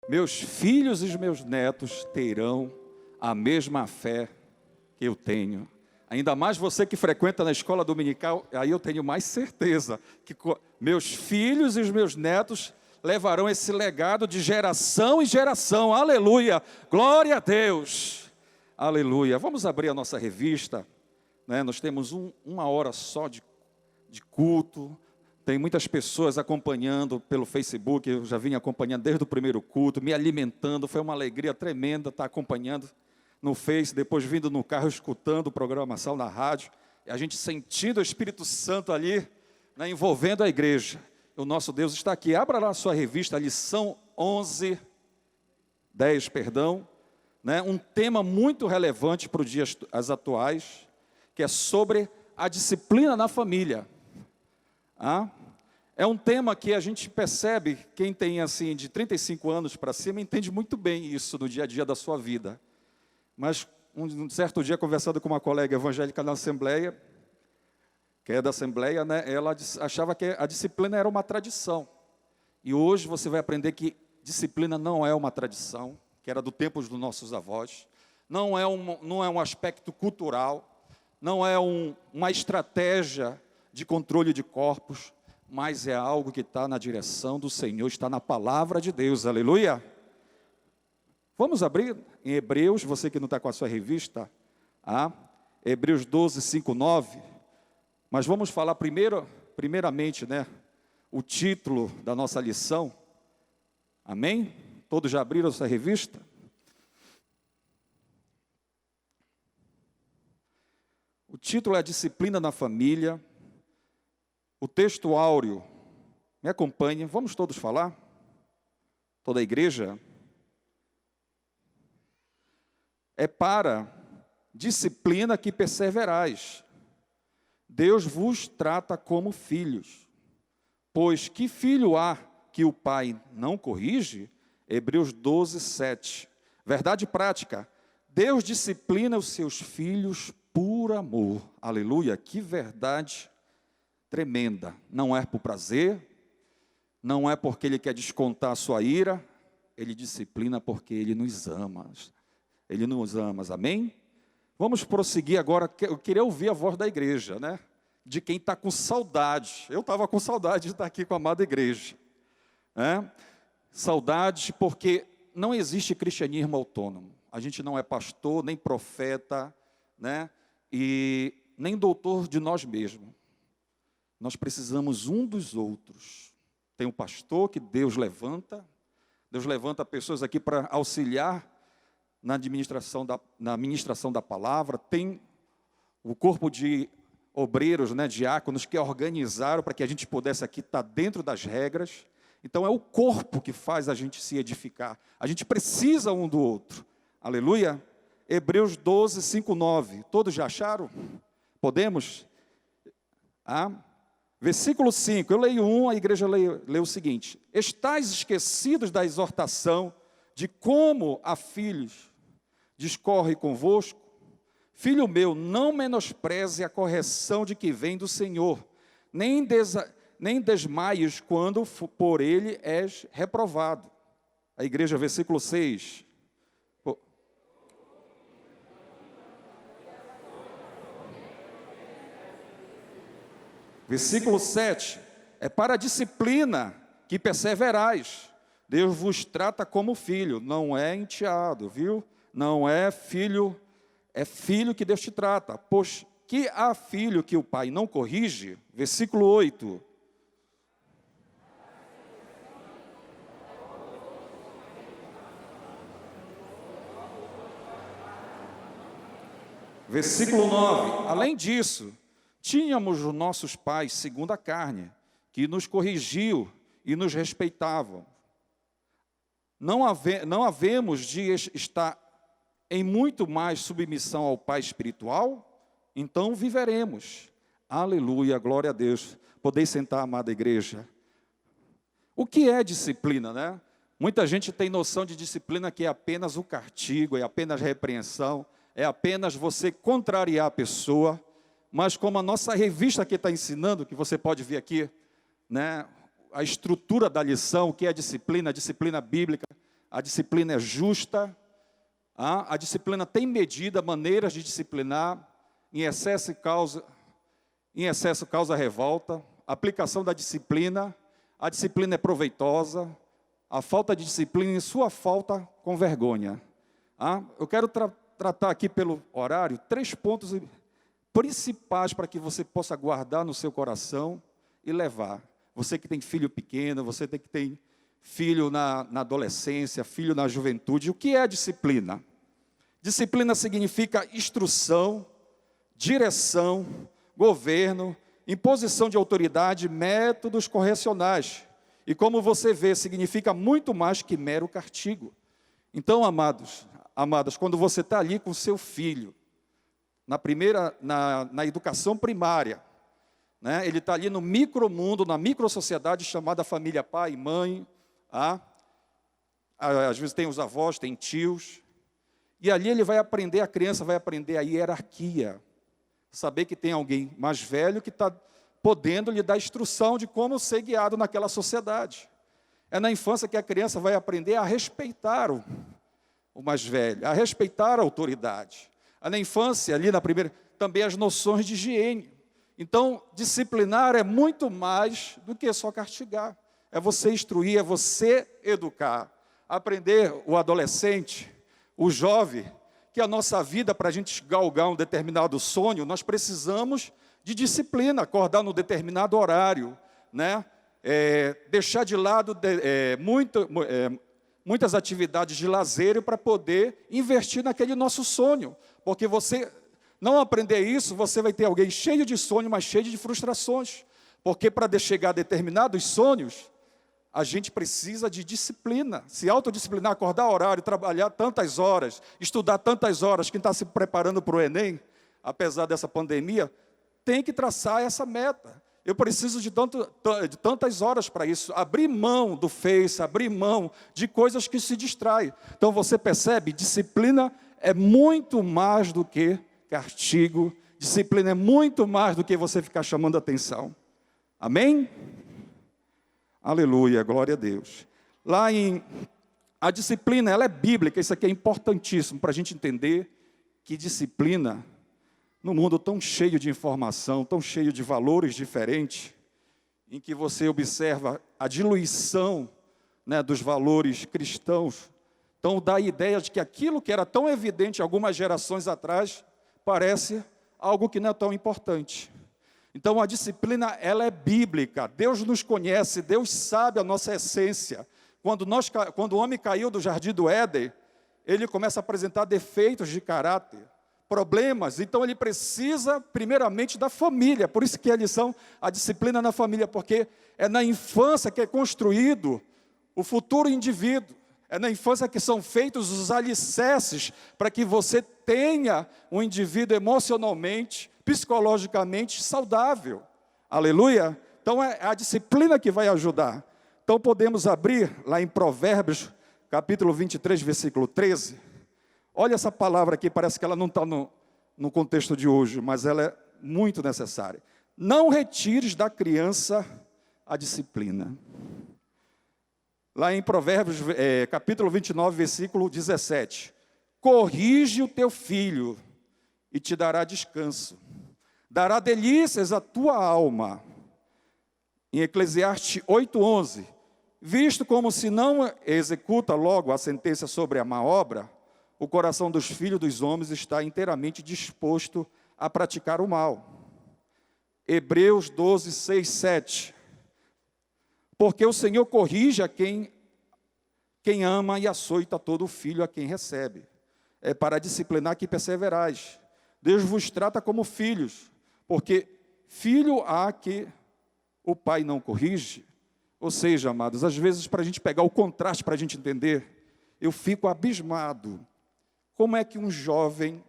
Meus filhos e os meus netos terão a mesma fé que eu tenho. Ainda mais você que frequenta na escola dominical, aí eu tenho mais certeza que meus filhos e os meus netos levarão esse legado de geração em geração. Aleluia! Glória a Deus! Aleluia! Vamos abrir a nossa revista, né? Nós temos uma hora só de culto. Tem muitas pessoas acompanhando pelo Facebook, eu já vim acompanhando desde o primeiro culto, me alimentando, foi uma alegria tremenda estar acompanhando no Face, depois vindo no carro, escutando programação na rádio, e a gente sentindo o Espírito Santo ali, né, envolvendo a igreja. O nosso Deus está aqui. Abra lá a sua revista, a lição 10, né, um tema muito relevante para os dias atuais, que é sobre a disciplina na família. É um tema que a gente percebe, quem tem assim de 35 anos para cima, entende muito bem isso no dia a dia da sua vida. Mas um certo dia, conversando com uma colega evangélica na Assembleia, que é da Assembleia, né, ela achava que a disciplina era uma tradição. E hoje você vai aprender que disciplina não é uma tradição, que era do tempo dos nossos avós, não é um aspecto cultural, não é uma estratégia de controle de corpos, mas é algo que está na direção do Senhor, está na palavra de Deus, aleluia. Vamos abrir em Hebreus, você que não está com a sua revista, Hebreus 12, 5, 9, mas vamos falar primeiramente, né, o título da nossa lição, amém? Todos já abriram a sua revista? O título é Disciplina na Família. O texto áureo, me acompanhe, vamos todos falar? Toda a igreja? É para disciplina que perseverais. Deus vos trata como filhos. Pois que filho há que o pai não corrige? Hebreus 12, 7. Verdade prática. Deus disciplina os seus filhos por amor. Aleluia, que verdade tremenda. Não é por prazer, não é porque Ele quer descontar a sua ira, Ele disciplina porque Ele nos ama. Ele nos ama, amém? Vamos prosseguir agora, eu queria ouvir a voz da igreja, né? De quem está com saudade. Eu estava com saudade de estar aqui com a amada igreja. Né? Saudade porque não existe cristianismo autônomo. A gente não é pastor, nem profeta, né? E nem doutor de nós mesmos. Nós precisamos um dos outros. Tem um pastor que Deus levanta pessoas aqui para auxiliar na ministração da palavra. Tem o corpo de obreiros, né, diáconos, que organizaram para que a gente pudesse aqui estar dentro das regras. Então é o corpo que faz a gente se edificar. A gente precisa um do outro. Aleluia. Hebreus 12, 5, 9. Todos já acharam? Podemos? Versículo 5, eu leio a igreja lê o seguinte: estais esquecidos da exortação de como a filhos discorre convosco? Filho meu, não menospreze a correção de que vem do Senhor, nem desmaies quando por ele és reprovado. A igreja, versículo 6. Versículo 7, é para a disciplina que perseverais. Deus vos trata como filho, não é enteado, viu? Não é filho, é filho que Deus te trata. Pois que há filho que o pai não corrige? Versículo 8. Versículo 9, além disso, tínhamos os nossos pais, segundo a carne, que nos corrigiam e nos respeitavam. Não havemos de estar em muito mais submissão ao Pai espiritual? Então viveremos. Aleluia, glória a Deus. Podeis sentar, amada igreja. O que é disciplina, né? Muita gente tem noção de disciplina que é apenas o castigo, é apenas repreensão, é apenas você contrariar a pessoa. Mas como a nossa revista aqui está ensinando, que você pode ver aqui, né, a estrutura da lição, que é a disciplina bíblica, a disciplina é justa, a disciplina tem medida, maneiras de disciplinar, em excesso causa revolta, a aplicação da disciplina, a disciplina é proveitosa, a falta de disciplina em sua falta com vergonha. Eu quero tratar aqui pelo horário 3 pontos principais para que você possa guardar no seu coração e levar. Você que tem filho pequeno, você que tem filho na adolescência, filho na juventude. O que é disciplina? Disciplina significa instrução, direção, governo, imposição de autoridade, métodos correcionais. E como você vê, significa muito mais que mero castigo. Então, amadas, quando você está ali com seu filho, na educação primária, né, ele está ali no micromundo, na microsociedade chamada família pai e mãe, às vezes tem os avós, tem tios, e ali a criança vai aprender a hierarquia, saber que tem alguém mais velho que está podendo lhe dar instrução de como ser guiado naquela sociedade. É na infância que a criança vai aprender a respeitar o mais velho, a respeitar a autoridade. É na infância, ali na primeira, também as noções de higiene. Então, disciplinar é muito mais do que só castigar. É você instruir, é você educar. Aprender o adolescente, o jovem, que a nossa vida, para a gente galgar um determinado sonho, nós precisamos de disciplina, acordar num determinado horário, né? Deixar de lado muitas atividades de lazer para poder investir naquele nosso sonho. Porque você não aprender isso, você vai ter alguém cheio de sonho, mas cheio de frustrações. Porque para chegar a determinados sonhos, a gente precisa de disciplina, se autodisciplinar, acordar horário, trabalhar tantas horas, estudar tantas horas. Quem está se preparando para o Enem, apesar dessa pandemia, tem que traçar essa meta. Eu preciso de tantas horas para isso. Abrir mão do Face, abrir mão de coisas que se distraem. Então você percebe, disciplina é muito mais do que castigo. Disciplina é muito mais do que você ficar chamando atenção. Amém? Aleluia, glória a Deus. A disciplina, ela é bíblica. Isso aqui é importantíssimo para a gente entender que disciplina, no mundo tão cheio de informação, tão cheio de valores diferentes, em que você observa a diluição, né, dos valores cristãos, então dá a ideia de que aquilo que era tão evidente algumas gerações atrás, parece algo que não é tão importante. Então a disciplina, ela é bíblica. Deus nos conhece, Deus sabe a nossa essência. Quando o homem caiu do jardim do Éden, ele começa a apresentar defeitos de caráter, problemas. Então ele precisa primeiramente da família. Por isso que a disciplina na família, porque é na infância que é construído o futuro indivíduo. É na infância que são feitos os alicerces para que você tenha um indivíduo emocionalmente, psicologicamente saudável. Aleluia? Então é a disciplina que vai ajudar. Então podemos abrir lá em Provérbios, capítulo 23, versículo 13. Olha essa palavra aqui, parece que ela não está no contexto de hoje, mas ela é muito necessária. Não retires da criança a disciplina. Lá em Provérbios, capítulo 29, versículo 17. Corrige o teu filho e te dará descanso. Dará delícias à tua alma. Em Eclesiastes 8:11. Visto como se não executa logo a sentença sobre a má obra, o coração dos filhos dos homens está inteiramente disposto a praticar o mal. Hebreus 12, 6, 7. Porque o Senhor corrige a quem ama e açoita todo filho a quem recebe. É para disciplinar que perseverais. Deus vos trata como filhos, porque filho há que o pai não corrige. Ou seja, amados, às vezes para a gente pegar o contraste, para a gente entender, eu fico abismado. Como é que um jovem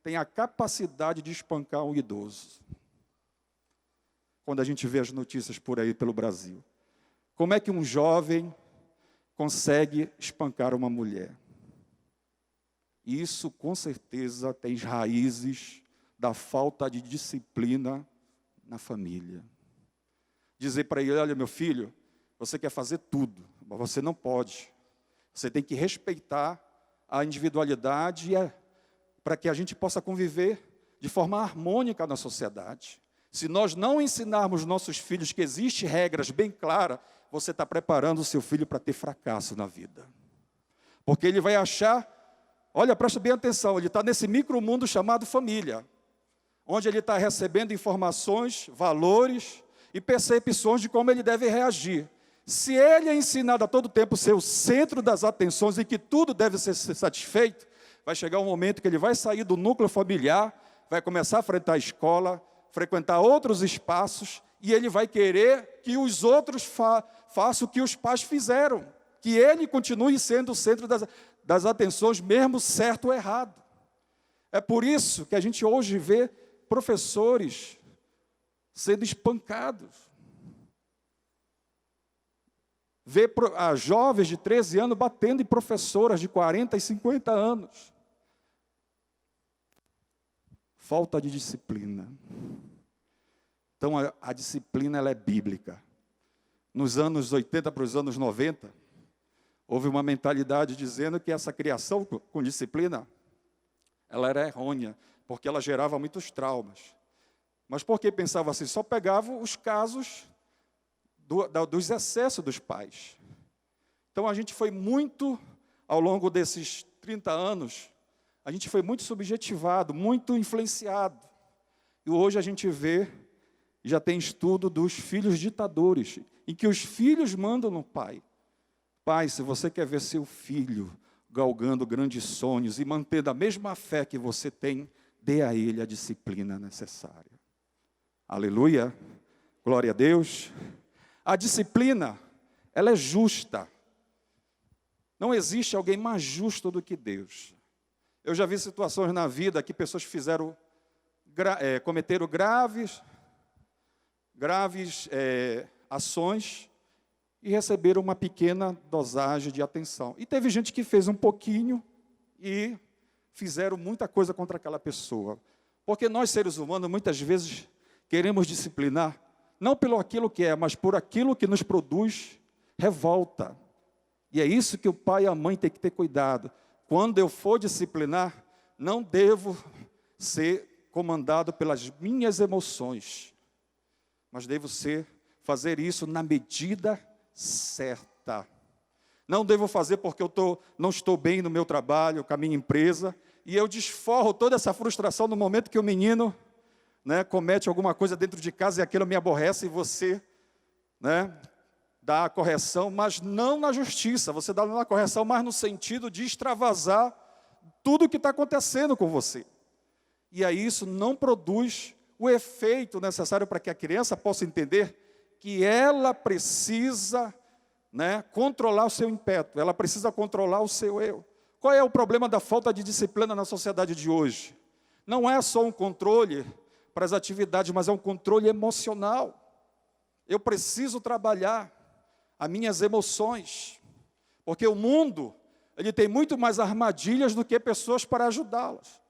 tem a capacidade de espancar um idoso? Quando a gente vê as notícias por aí pelo Brasil. Como é que um jovem consegue espancar uma mulher? Isso, com certeza, tem raízes da falta de disciplina na família. Dizer para ele, olha, meu filho, você quer fazer tudo, mas você não pode. Você tem que respeitar a individualidade para que a gente possa conviver de forma harmônica na sociedade. Se nós não ensinarmos nossos filhos que existem regras bem claras, você está preparando o seu filho para ter fracasso na vida. Porque ele vai achar, olha, presta bem atenção, ele está nesse micromundo chamado família, onde ele está recebendo informações, valores e percepções de como ele deve reagir. Se ele é ensinado a todo tempo ser o centro das atenções e que tudo deve ser satisfeito, vai chegar um momento que ele vai sair do núcleo familiar, vai começar a frequentar a escola, frequentar outros espaços, e ele vai querer que os outros façam o que os pais fizeram, que ele continue sendo o centro das atenções, mesmo certo ou errado. É por isso que a gente hoje vê professores sendo espancados. Vê jovens de 13 anos batendo em professoras de 40 e 50 anos. Falta de disciplina. Então, a disciplina ela é bíblica. Nos anos 80 para os anos 90, houve uma mentalidade dizendo que essa criação com disciplina, ela era errônea, porque ela gerava muitos traumas. Mas por que pensava assim? Só pegava os casos dos excessos dos pais. Então, a gente foi muito, ao longo desses 30 anos, a gente foi muito subjetivado, muito influenciado. E hoje a gente vê, já tem estudo dos filhos ditadores, em que os filhos mandam no pai. Pai, se você quer ver seu filho galgando grandes sonhos e mantendo a mesma fé que você tem, dê a ele a disciplina necessária. Aleluia, glória a Deus. A disciplina, ela é justa. Não existe alguém mais justo do que Deus. Eu já vi situações na vida que pessoas cometeram graves ações e receberam uma pequena dosagem de atenção. E teve gente que fez um pouquinho e fizeram muita coisa contra aquela pessoa. Porque nós, seres humanos, muitas vezes queremos disciplinar, não pelo aquilo que é, mas por aquilo que nos produz revolta. E é isso que o pai e a mãe têm que ter cuidado. Quando eu for disciplinar, não devo ser comandado pelas minhas emoções, mas devo fazer isso na medida certa. Não devo fazer porque não estou bem no meu trabalho, com a minha empresa, e eu desforro toda essa frustração no momento que o menino comete alguma coisa dentro de casa e aquilo me aborrece, e você dá a correção, mas não na justiça, você dá na correção, mas no sentido de extravasar tudo o que está acontecendo com você. E aí isso não produz o efeito necessário para que a criança possa entender que ela precisa controlar o seu impeto, ela precisa controlar o seu eu. Qual é o problema da falta de disciplina na sociedade de hoje? Não é só um controle para as atividades, mas é um controle emocional. Eu preciso trabalhar as minhas emoções, porque o mundo ele tem muito mais armadilhas do que pessoas para ajudá-las.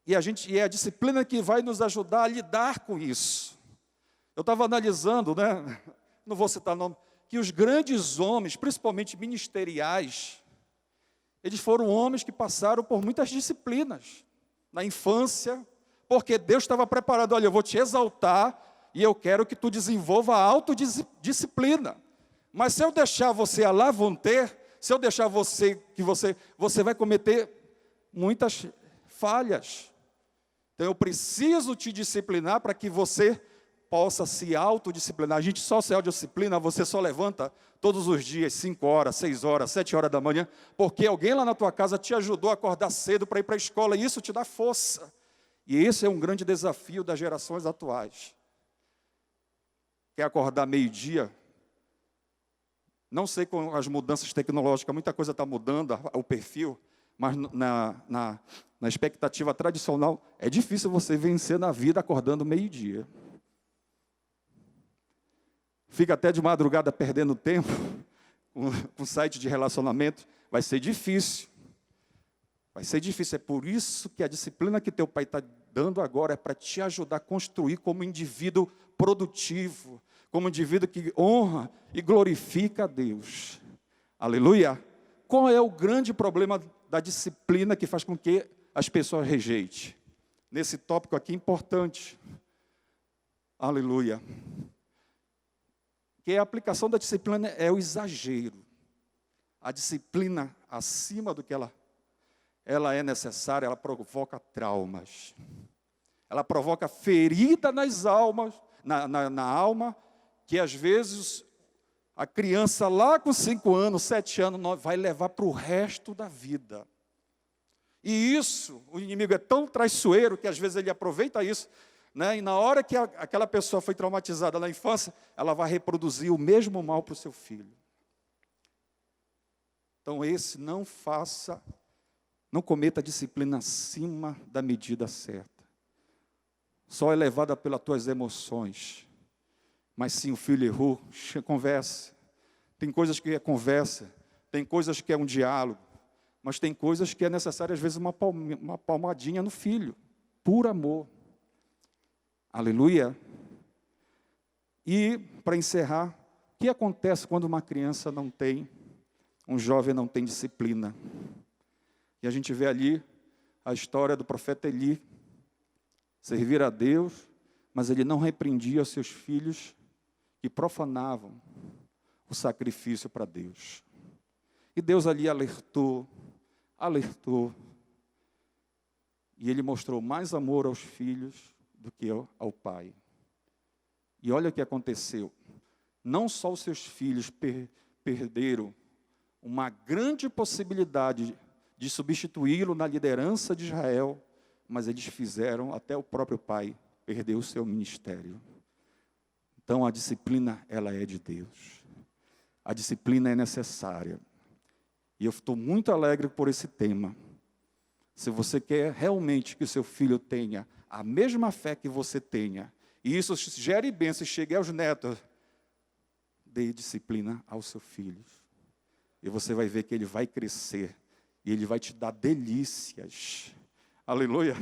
E é a disciplina que vai nos ajudar a lidar com isso. Eu estava analisando, não vou citar nome, que os grandes homens, principalmente ministeriais, eles foram homens que passaram por muitas disciplinas na infância, porque Deus estava preparado, olha, eu vou te exaltar e eu quero que tu desenvolva a autodisciplina. Mas se eu deixar você à la vontade, se eu deixar você vai cometer muitas falhas. Então eu preciso te disciplinar para que você possa se autodisciplinar. A gente só se autodisciplina, você só levanta todos os dias, 5 horas, 6 horas, 7 horas da manhã, porque alguém lá na tua casa te ajudou a acordar cedo para ir para a escola, e isso te dá força. E esse é um grande desafio das gerações atuais. Quer acordar meio-dia? Não sei com as mudanças tecnológicas, muita coisa está mudando, o perfil, mas na expectativa tradicional, é difícil você vencer na vida acordando meio-dia. Fica até de madrugada perdendo tempo com site de relacionamento, vai ser difícil. Vai ser difícil, é por isso que a disciplina que teu pai está dando agora é para te ajudar a construir como indivíduo produtivo, como indivíduo que honra e glorifica a Deus. Aleluia, qual é o grande problema da disciplina que faz com que as pessoas rejeitem? Nesse tópico aqui importante. Aleluia. Que a aplicação da disciplina é o exagero. A disciplina acima do que ela é necessária, ela provoca traumas. Ela provoca ferida nas almas, na alma, que às vezes a criança lá com 5 anos, 7 anos, vai levar para o resto da vida. E isso, o inimigo é tão traiçoeiro que às vezes ele aproveita isso, né? E na hora que aquela pessoa foi traumatizada na infância, ela vai reproduzir o mesmo mal para o seu filho. Então não cometa a disciplina acima da medida certa. Só é levada pelas tuas emoções. Mas sim, o filho errou, converse. Tem coisas que é conversa, tem coisas que é um diálogo, mas tem coisas que é necessário, às vezes, uma palmadinha no filho, por amor. Aleluia. E, para encerrar, o que acontece quando uma criança um jovem não tem disciplina? E a gente vê ali a história do profeta Eli, servir a Deus, mas ele não repreendia os seus filhos que profanavam o sacrifício para Deus. E Deus ali alertou, e ele mostrou mais amor aos filhos do que ao pai. E olha o que aconteceu. Não só os seus filhos perderam uma grande possibilidade de substituí-lo na liderança de Israel, mas eles fizeram até o próprio pai perder o seu ministério. Então a disciplina, ela é de Deus. A disciplina é necessária. E eu estou muito alegre por esse tema. Se você quer realmente que o seu filho tenha a mesma fé que você tenha, e isso gere bênção e chegue aos netos, dê disciplina aos seus filhos. E você vai ver que ele vai crescer, e ele vai te dar delícias. Aleluia.